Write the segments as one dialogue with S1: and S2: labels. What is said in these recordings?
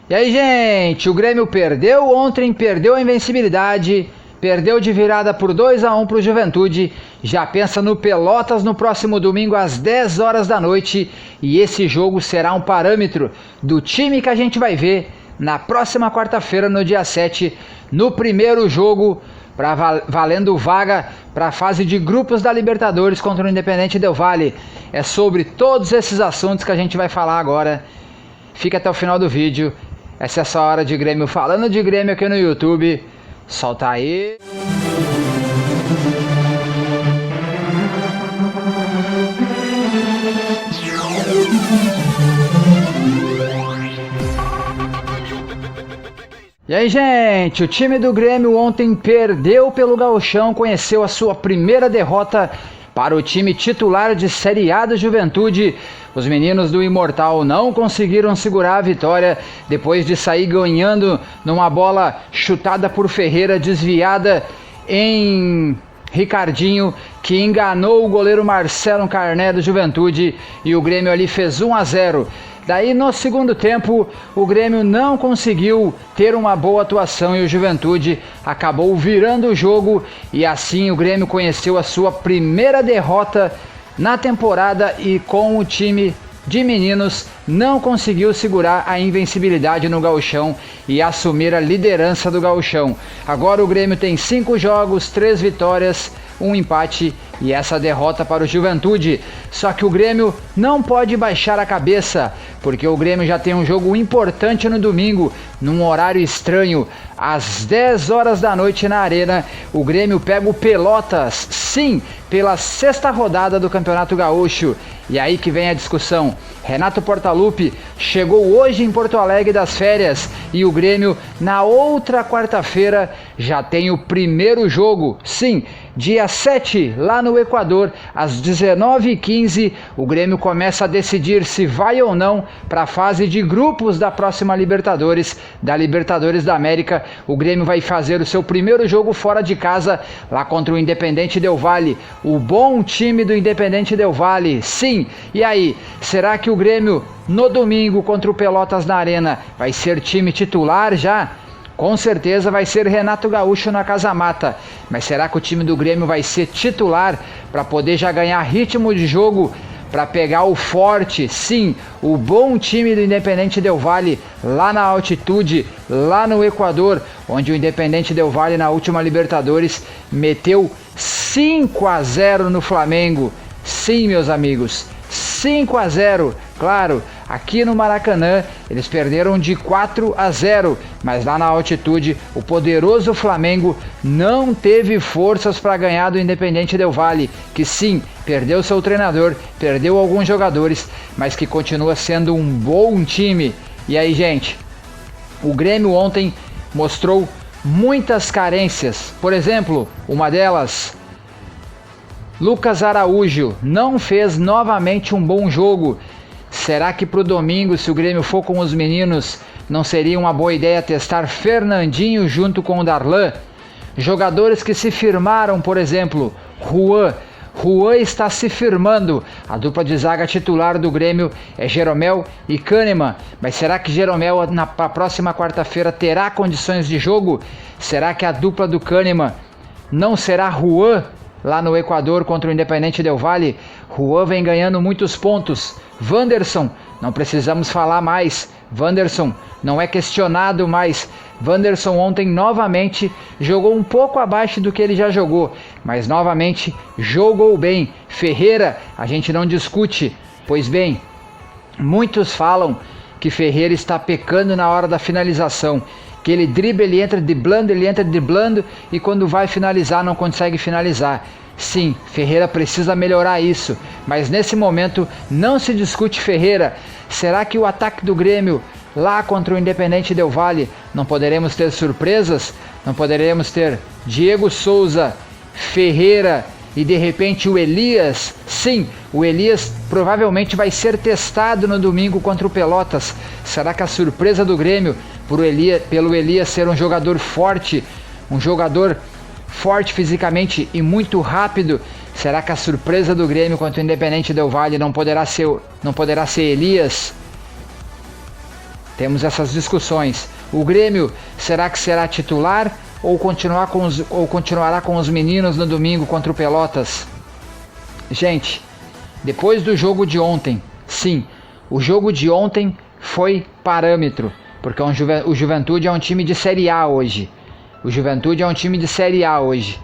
S1: E aí, gente, o Grêmio perdeu ontem, perdeu a invencibilidade, perdeu de virada por 2-1 para o Juventude, já pensa no Pelotas no próximo domingo às 10 horas da noite, e esse jogo será um parâmetro do time que a gente vai ver na próxima quarta-feira, no dia 7, no primeiro jogo, valendo vaga para a fase de grupos da Libertadores contra o Independente Del Valle. É sobre todos esses assuntos que a gente vai falar agora. Fica até o final do vídeo. Essa é a sua hora de Grêmio, falando de Grêmio aqui no YouTube. Solta aí. E aí, gente, o time do Grêmio ontem perdeu pelo Gauchão, conheceu a sua primeira derrota para o time titular de Série A do Juventude. Os meninos do Imortal não conseguiram segurar a vitória depois de sair ganhando numa bola chutada por Ferreira, desviada em Ricardinho, que enganou o goleiro Marcelo Carné do Juventude, e o Grêmio ali fez 1-0. Daí no segundo tempo o Grêmio não conseguiu ter uma boa atuação e o Juventude acabou virando o jogo, e assim o Grêmio conheceu a sua primeira derrota na temporada e com o time de meninos não conseguiu segurar a invencibilidade no Gauchão e assumir a liderança do Gauchão. Agora o Grêmio tem 5 jogos, 3 vitórias, 1 empate e essa derrota para o Juventude. Só que o Grêmio não pode baixar a cabeça, porque o Grêmio já tem um jogo importante no domingo, num horário estranho, às 10 horas da noite na Arena. O Grêmio pega o Pelotas, sim, pela 6ª rodada do Campeonato Gaúcho. E aí que vem a discussão. Renato Portaluppi chegou hoje em Porto Alegre das férias e o Grêmio na outra quarta-feira já tem o primeiro jogo. Sim, dia 7, lá no Equador, às 19h15, o Grêmio começa a decidir se vai ou não para a fase de grupos da próxima Libertadores, da Libertadores da América. O Grêmio vai fazer o seu primeiro jogo fora de casa, lá contra o Independente Del Valle, o bom time do Independente Del Valle. Sim, e aí, será que o Grêmio no domingo contra o Pelotas na Arena vai ser time titular já? Com certeza vai ser Renato Gaúcho na Casa Mata, mas será que o time do Grêmio vai ser titular para poder já ganhar ritmo de jogo, para pegar o forte, sim, o bom time do Independente Del Valle lá na altitude, lá no Equador, onde o Independente Del Valle na última Libertadores meteu 5-0 no Flamengo? Sim, meus amigos, 5-0, claro, aqui no Maracanã eles perderam de 4-0, mas lá na altitude o poderoso Flamengo não teve forças para ganhar do Independente Del Valle, que sim, perdeu seu treinador, perdeu alguns jogadores, mas que continua sendo um bom time. E aí, gente, o Grêmio ontem mostrou muitas carências. Por exemplo, uma delas, Lucas Araújo não fez novamente um bom jogo. Será que para o domingo, se o Grêmio for com os meninos, não seria uma boa ideia testar Fernandinho junto com o Darlan? Jogadores que se firmaram, por exemplo, Juan está se firmando. A dupla de zaga titular do Grêmio é Jeromel e Kahneman. Mas será que Jeromel na próxima quarta-feira terá condições de jogo? Será que a dupla do Kahneman não será Juan lá no Equador contra o Independente Del Valle? Juan vem ganhando muitos pontos. Wanderson, não precisamos falar mais. Wanderson não é questionado mais. Wanderson ontem novamente jogou um pouco abaixo do que ele já jogou, mas novamente jogou bem. Ferreira, a gente não discute. Pois bem, muitos falam que Ferreira está pecando na hora da finalização, que ele dribla, ele entra driblando e quando vai finalizar não consegue finalizar. Sim, Ferreira precisa melhorar isso, mas nesse momento não se discute Ferreira. Será que o ataque do Grêmio lá contra o Independente Del Valle não poderemos ter surpresas? Não poderemos ter Diego Souza, Ferreira e de repente o Elias? Sim, o Elias provavelmente vai ser testado no domingo contra o Pelotas. Será que a surpresa do Grêmio pelo Elias ser um jogador forte fisicamente e muito rápido, será que a surpresa do Grêmio contra o Independente Del Valle não poderá ser Elias? Temos essas discussões. O Grêmio, será que será titular ou continuará com os meninos no domingo contra o Pelotas? Gente, depois do jogo de ontem, sim, o jogo de ontem foi parâmetro, porque o Juventude é um time de Série A hoje. O Juventude é um time de Série A hoje.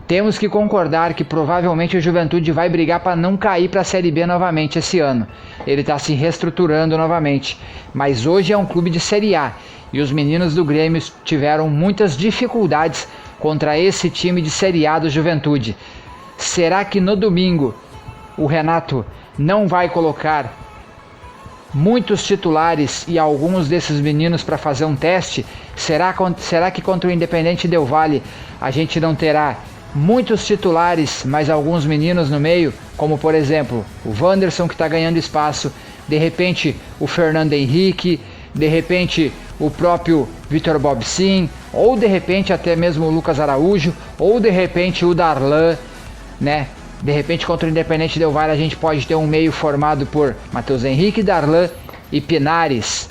S1: Temos que concordar que provavelmente o Juventude vai brigar para não cair para a Série B novamente esse ano. Ele está se reestruturando novamente. Mas hoje é um clube de Série A. E os meninos do Grêmio tiveram muitas dificuldades contra esse time de Série A do Juventude. Será que no domingo o Renato não vai colocar muitos titulares e alguns desses meninos para fazer um teste? Será que contra o Independente Del Valle a gente não terá muitos titulares, mas alguns meninos no meio, como por exemplo o Wanderson, que está ganhando espaço, de repente o Fernando Henrique, de repente o próprio Vitor Bobsin, ou de repente até mesmo o Lucas Araújo, ou de repente o Darlan, né? De repente contra o Independente Del Valle a gente pode ter um meio formado por Matheus Henrique, Darlan e Pinares.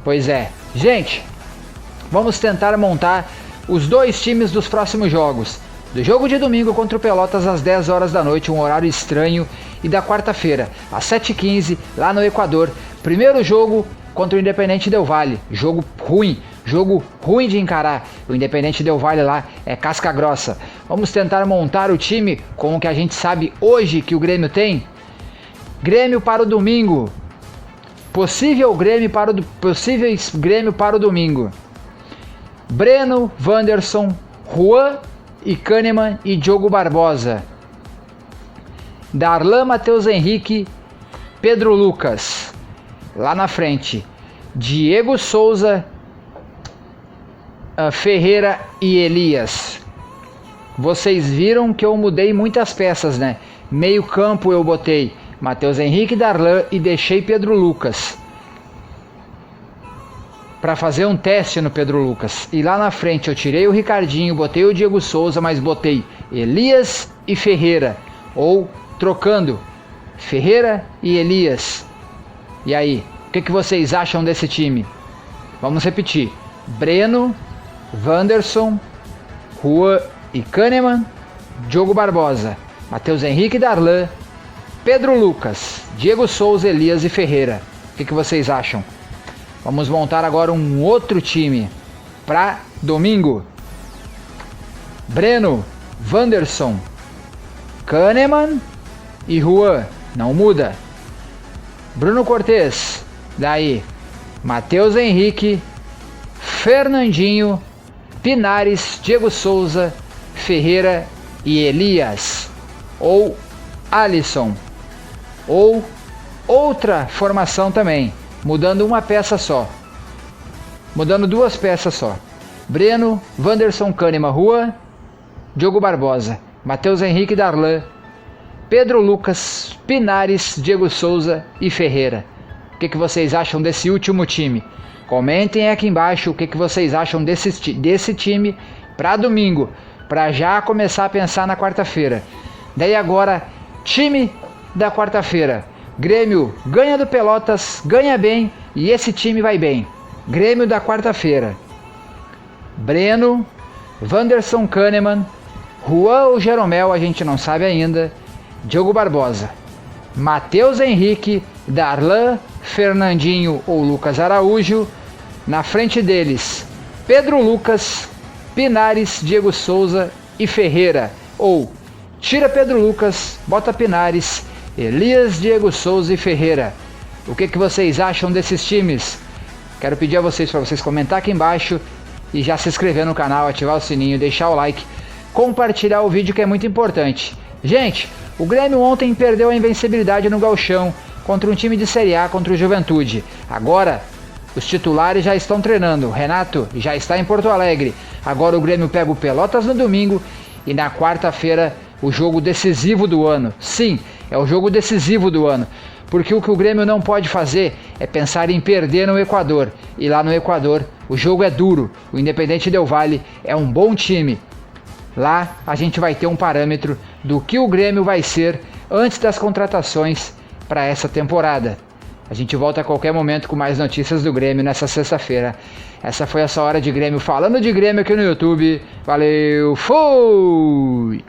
S1: Pois é, gente, vamos tentar montar os dois times dos próximos jogos. Do jogo de domingo contra o Pelotas às 10 horas da noite, um horário estranho, e da quarta-feira às 7h15 lá no Equador. Primeiro jogo contra o Independente Del Valle, jogo ruim de encarar. O Independente Del Valle lá é casca grossa. Vamos tentar montar o time com o que a gente sabe hoje que o Grêmio tem. Grêmio para o domingo. Possíveis Grêmio para o domingo. Breno, Wanderson, Juan e Kahneman e Diogo Barbosa. Darlan, Matheus Henrique, Pedro Lucas. Lá na frente, Diego Souza, Ferreira e Elias. Vocês viram que eu mudei muitas peças, né? Meio campo eu botei Matheus Henrique, Darlan e deixei Pedro Lucas para fazer um teste no Pedro Lucas. E lá na frente eu tirei o Ricardinho, botei o Diego Souza, mas botei Elias e Ferreira, ou trocando Ferreira e Elias. E aí, o que vocês acham desse time? Vamos repetir: Breno, Wanderson, Juan e Kahneman, Diogo Barbosa, Matheus Henrique e Darlan, Pedro Lucas, Diego Souza, Elias e Ferreira. O que vocês acham? Vamos montar agora um outro time para domingo. Breno, Wanderson, Kahneman e Juan. Não muda. Bruno Cortez. Daí, Matheus Henrique, Fernandinho, Pinares, Diego Souza, Ferreira e Elias. Ou Alisson. Ou outra formação também, mudando uma peça só. Mudando duas peças só. Breno, Wanderson, Kahneman, Juan, Diogo Barbosa, Matheus Henrique, Darlan, Pedro Lucas, Pinares, Diego Souza e Ferreira. O que vocês acham desse último time? Comentem aqui embaixo o que vocês acham desse time para domingo, para já começar a pensar na quarta-feira. Daí agora, time da quarta-feira. Grêmio ganha do Pelotas, ganha bem e esse time vai bem. Grêmio da quarta-feira. Breno, Wanderson, Kahneman, Juan ou Jeromel, a gente não sabe ainda. Diogo Barbosa, Matheus Henrique, Darlan, Fernandinho ou Lucas Araújo. Na frente deles, Pedro Lucas, Pinares, Diego Souza e Ferreira. Ou tira Pedro Lucas, bota Pinares, Elias, Diego Souza e Ferreira. O que vocês acham desses times? Quero pedir a vocês para vocês comentar aqui embaixo e já se inscrever no canal, ativar o sininho, deixar o like, compartilhar o vídeo que é muito importante. Gente, o Grêmio ontem perdeu a invencibilidade no Gauchão contra um time de Série A, contra o Juventude. Agora, os titulares já estão treinando. O Renato já está em Porto Alegre. Agora o Grêmio pega o Pelotas no domingo e na quarta-feira o jogo decisivo do ano. Sim, é o jogo decisivo do ano. Porque o que o Grêmio não pode fazer é pensar em perder no Equador. E lá no Equador o jogo é duro. O Independente Del Valle é um bom time. Lá a gente vai ter um parâmetro do que o Grêmio vai ser antes das contratações para essa temporada. A gente volta a qualquer momento com mais notícias do Grêmio nessa sexta-feira. Essa foi essa hora de Grêmio, falando de Grêmio aqui no YouTube. Valeu, fui!